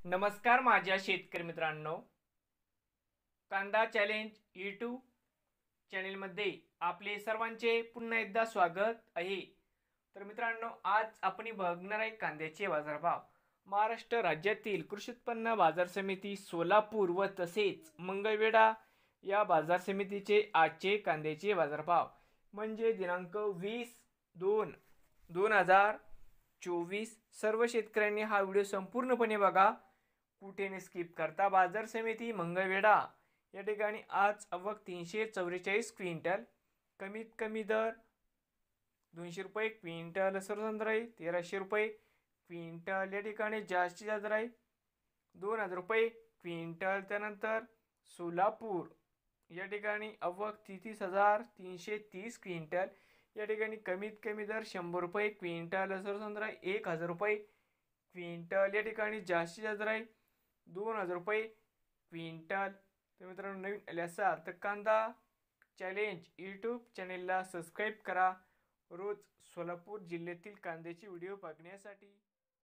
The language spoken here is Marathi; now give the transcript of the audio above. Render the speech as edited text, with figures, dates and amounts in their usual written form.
नमस्कार माझ्या शेतकरी मित्रांनो, कांदा चॅलेंज यूट्यूब चॅनेलमध्ये आपले सर्वांचे पुन्हा एकदा स्वागत आहे। तर मित्रांनो, आज आपण बघणार आहे कांद्याचे बाजारभाव। महाराष्ट्र राज्यातील कृषी उत्पन्न बाजार समिती सोलापूर व तसेच मंगळवेढा या बाजार समितीचे आजचे कांद्याचे बाजारभाव म्हणजे दिनांक 20/2/2024। सर्व शेतकऱ्यांनी हा व्हिडिओ संपूर्णपणे बघा, कुठे स्किप करता। बाजार समिती मंगळवेढा या ठिकाणी आज आवक 344 क्विंटल, कमीत कमी दर 200 रुपये क्विंटल, सर्वसाधारण आहे 1300 रुपये क्विंटल। या ठिकाणी जास्तीत जास्त दर आहे 2000 रुपये क्विंटल। त्यानंतर सोलापूर या ठिकाणी आवक 33,330 क्विंटल, या ठिकाणी कमीत कमी दर 100 रुपये क्विंटल, सर्वसाधारण आहे 1000 रुपये क्विंटल। या ठिकाणी जास्तीत जास्त दर आहे 2000 रुपये क्विंटल। तर मित्रांनो, नवीन आले असाल तर कांदा चॅलेंज यूट्यूब चॅनेलला सबस्क्राईब करा रोज सोलापूर जिल्ह्यातील कांद्याचे व्हिडिओ बघण्यासाठी।